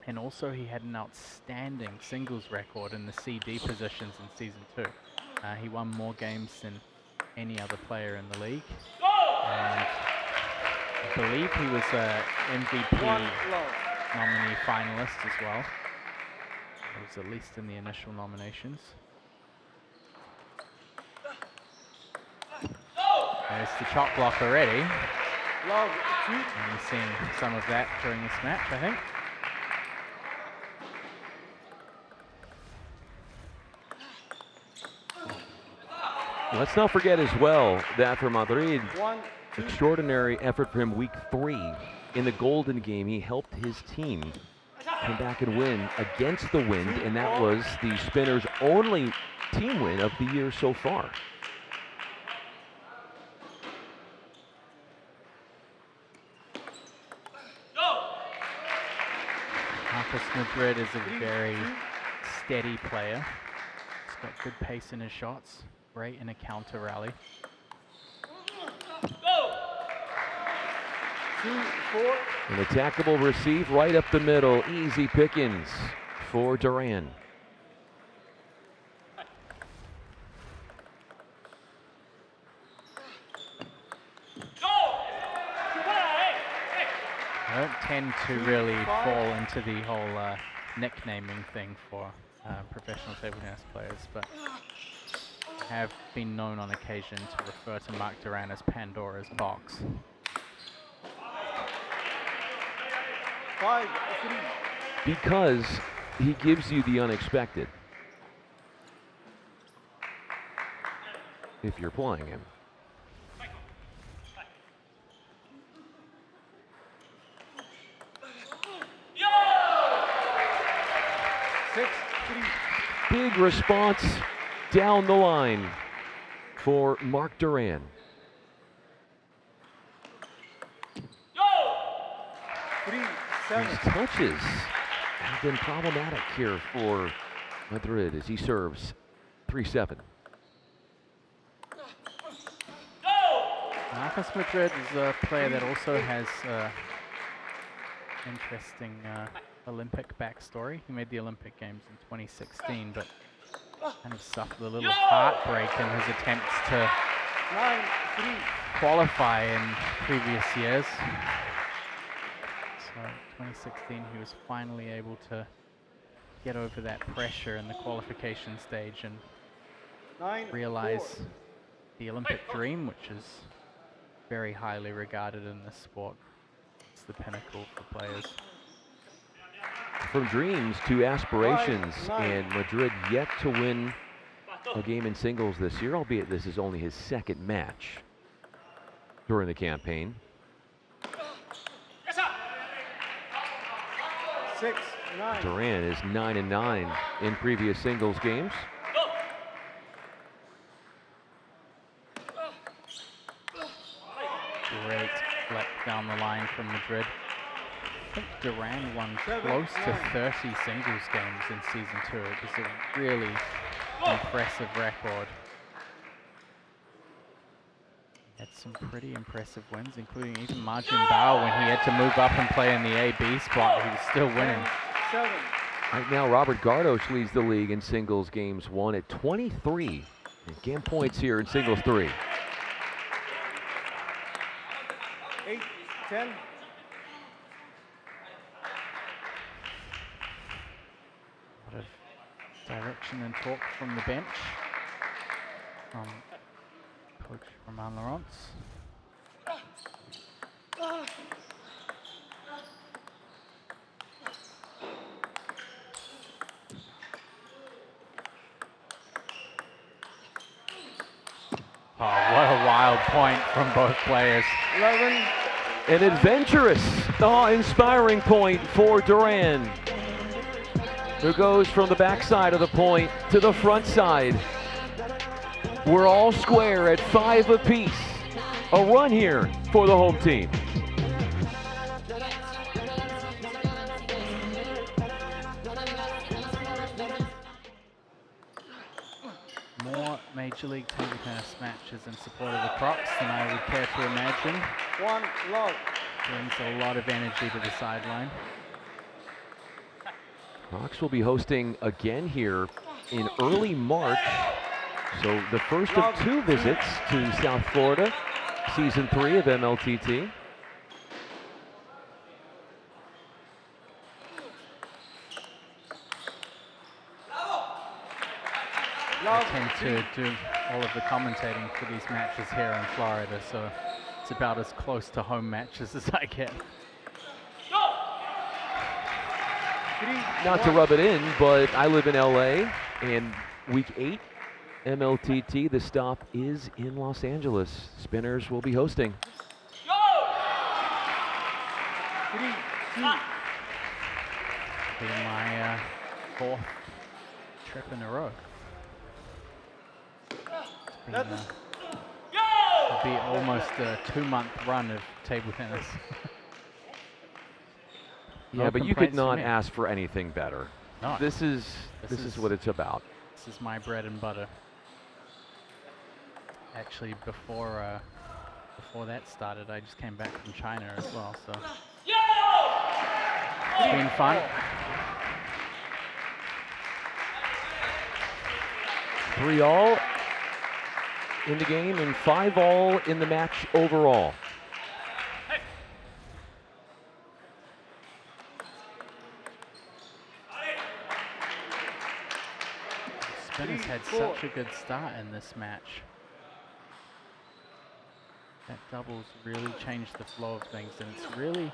And also he had an outstanding singles record in the CD positions in Season 2. He won more games than any other player in the league. And I believe he was a MVP nominee finalist as well. He was at least in the initial nominations. There's the chop block already. And we've seen some of that during this match, I think. Let's not forget as well that for Madrid, extraordinary effort for him week 3 in the Golden game. He helped his team come back and win against the wind, and that was the Spinners' only team win of the year so far. Madrid is a very steady player. He's got good pace in his shots, great in a counter rally. 2-4. An attackable receive right up the middle. Easy pickings for Duran. I don't tend to really fall into the whole nicknaming thing for professional table tennis players, but I have been known on occasion to refer to Marc Duran as Pandora's box. 5-3. Because he gives you the unexpected if you're playing him. Big response down the line for Marc Duran. These touches have been problematic here for Madrid as he serves 3-7. Marcus Madrid is a player that also has interesting Olympic backstory. He made the Olympic Games in 2016, but kind of suffered a little heartbreak in his attempts to qualify in previous years. So 2016, he was finally able to get over that pressure in the qualification stage and realize the Olympic dream, which is very highly regarded in this sport. It's the pinnacle for players. From dreams to aspirations, and Madrid yet to win a game in singles this year, albeit this is only his second match during the campaign. 6-9. Duran is 9-9 in previous singles games. Great flick down the line from Madrid. I think Duran won close to 30 singles games in Season 2. It was a really impressive record. He had some pretty impressive wins, including even Margin Bao when he had to move up and play in the AB spot. He was still winning. Right now, Robert Gardos leads the league in singles games 1 at 23. And game points here in singles 3. 8-10. A lot of direction and talk from the bench from Coach Romain Laurence. Oh, what a wild point from both players. 11. An adventurous, awe-inspiring point for Duran, who goes from the backside of the point to the front side. We're all square at 5 apiece. A run here for the home team. More Major League Table Tennis matches in support of the Crocs than I would care to imagine. 1 love. Brings a lot of energy to the sideline. Knox will be hosting again here in early March. So the first of 2 visits to South Florida, season 3 of MLTT. I tend to do all of the commentating for these matches here in Florida, so it's about as close to home matches as I get. Not to rub it in, but I live in LA, and week 8 MLTT, the stop is in Los Angeles. Spinners will be hosting. Be my 4th trip in a row. It'll be almost a 2-month run of table tennis. Yeah, No but you could complaints not from me. ask for anything better. No. This is what it's about. This is my bread and butter. Actually, before that started, I just came back from China as well, so it's been fun. 3-all in the game and 5-all in the match overall. Spinners had such a good start in this match. That doubles really changed the flow of things, and it's really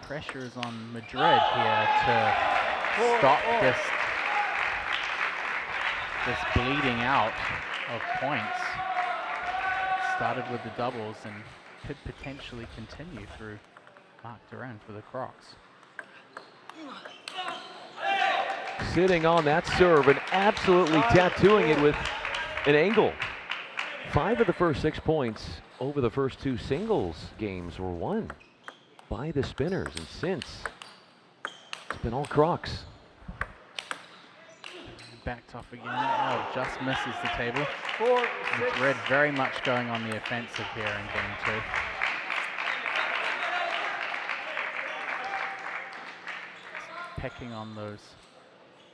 pressure is on Madrid here to stop this bleeding out of points. Started with the doubles and could potentially continue through Marc Duran for the Crocs. Sitting on that serve and absolutely tattooing it with an angle. 5 of the first 6 points over the first 2 singles games were won by the Spinners, and since it's been all Crocs. Backed off again. Oh, just misses the table. 4, 6. Madrid very much going on the offensive here in game 2. Pecking on those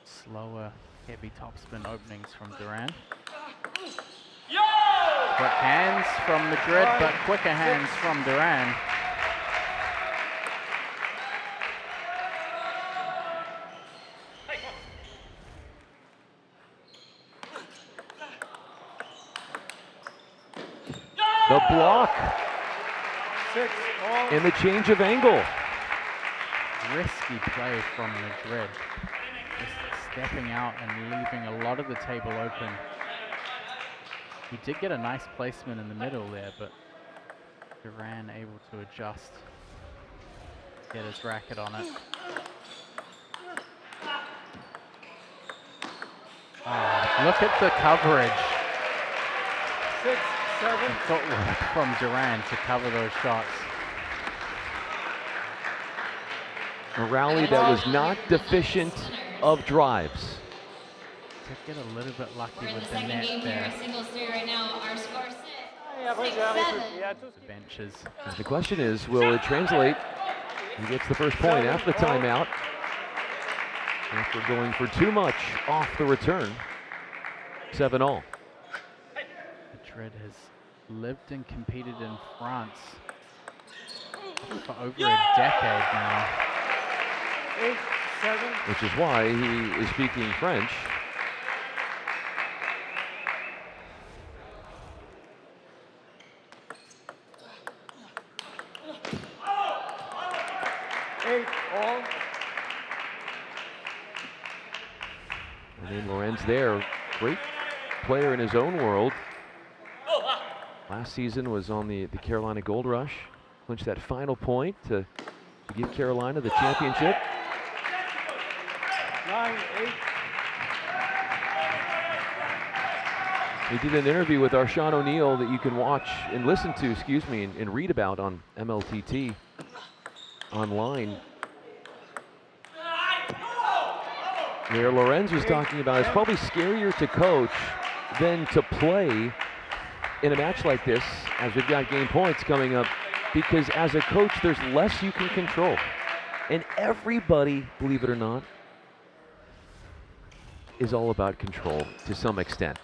slower, heavy topspin openings from Duran. Quick hands from Madrid, but quicker hands from Duran. The block 6 all. and the change of angle. Risky play from Madrid. Just stepping out and leaving a lot of the table open. He did get a nice placement in the middle there, but Duran able to adjust, get his racket on it. Oh, look at the coverage. 6, 7. And footwork from Duran to cover those shots. A rally that was not deficient of drives. To get a little bit lucky We're in the with the second net game here, there. singles 3 right now. Our score 6, Yeah, 6-7. The benches. The question is, will it translate? He gets the first point after the timeout. After going for too much off the return. 7-all. Madrid has lived and competed in France for over a decade now. 8, 7. Which is why he is speaking French. All. I mean, Lorenz there, great player in his own world. Last season was on the Carolina Gold Rush. Clinched that final point to give Carolina the championship. 9, 8. We did an interview with our Sean O'Neill that you can watch and listen to, excuse me, and read about on MLTT online. Where Lorenz was talking about it's probably scarier to coach than to play in a match like this, as we've got game points coming up, because as a coach, there's less you can control. And everybody, believe it or not, is all about control to some extent.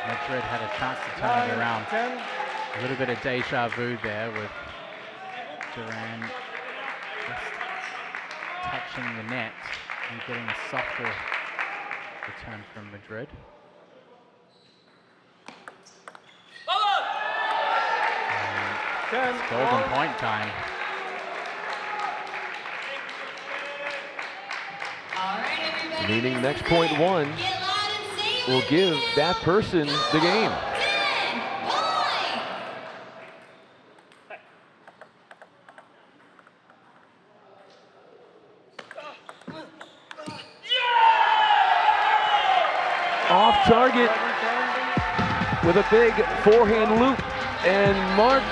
Madrid had a chance to turn it around. 10. A little bit of deja vu there with Duran just touching the net and getting a softer return from Madrid. It's golden point time. Meaning next point one will give that person the game. Off target with a big forehand loop, and Marc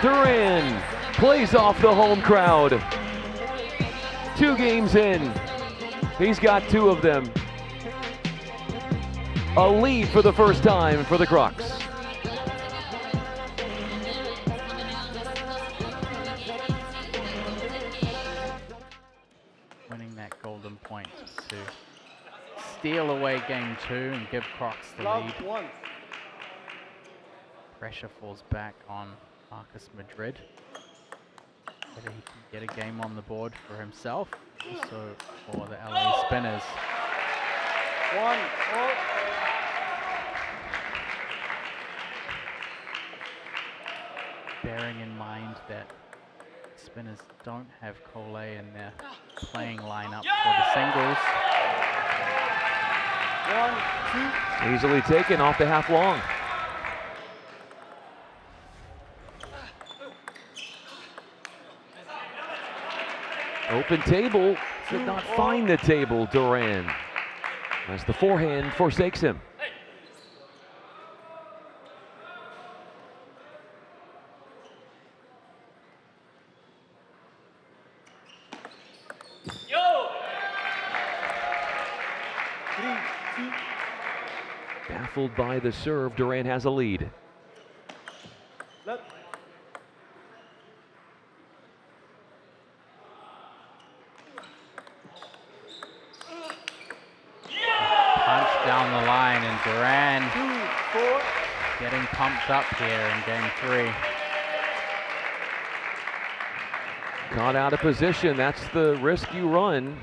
Duran plays off the home crowd. 2 games in, he's got 2 of them. A lead for the first time for the Crocs. Winning that golden point to steal away game 2 and give Crocs the lead. Pressure falls back on Marcus Madrid. Whether he can get a game on the board for himself, also for the LA Spinners. 1 all. Bearing in mind that Spinners don't have Cole in their playing lineup for the singles. 1, 2. Easily taken off the half long. Open table, did not find the table, Duran, as the forehand forsakes him. Baffled by the serve, Duran has a lead. Punch down the line, and Duran getting pumped up here in game 3. Caught out of position, that's the risk you run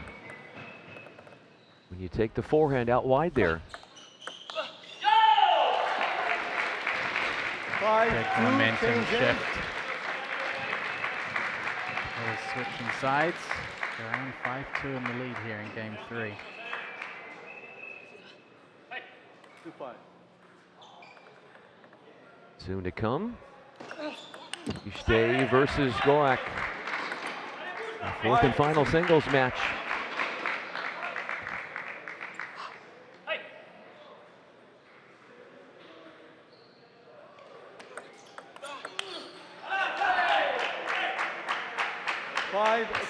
when you take the forehand out wide there. Big momentum shift. They're switching sides. Duran 5-2 in the lead here in game 3. 2-5. Soon to come. Stay versus Gorak. A 4th and final singles match.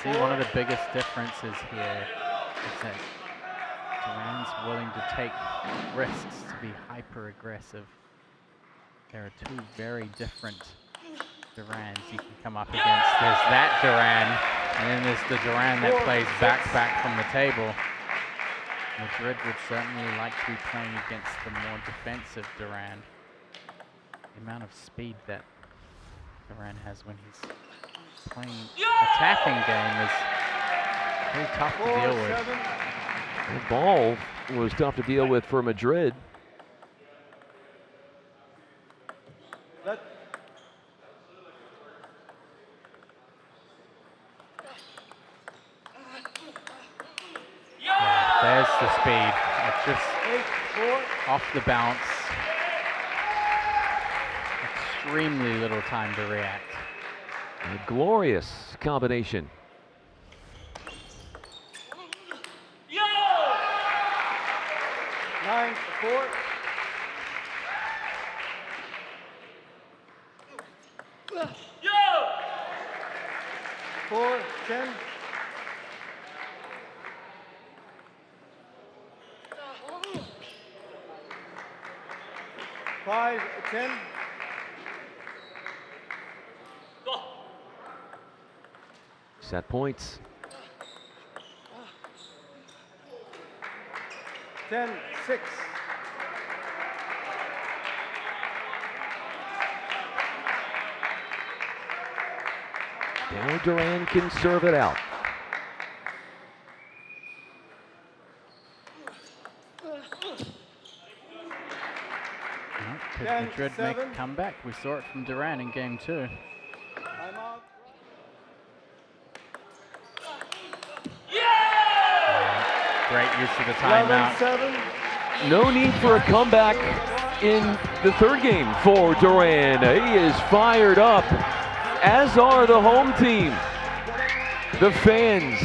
See, one of the biggest differences here is that Duran's willing to take risks to be hyper-aggressive. There are 2 very different Durans you can come up against. There's that Duran, and then there's the Duran that plays back from the table. Madrid would certainly like to be playing against the more defensive Duran. The amount of speed that Duran has when he's playing attacking game is very tough to deal with. The ball was tough to deal with for Madrid. Yeah, there's the speed. It's just off the bounce. Extremely little time to react. A glorious combination. 9-4. Yo! 4-10. 5-10. Set points. 10-6. Now Duran can serve it out. Could Madrid make a comeback? We saw it from Duran in game 2. Timeout. Great use of the timeout. 11-7. No need for a comeback in the third game for Duran. He is fired up, as are the home team. The fans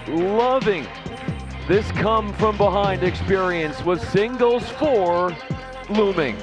loving this come from behind experience with singles 4 looming.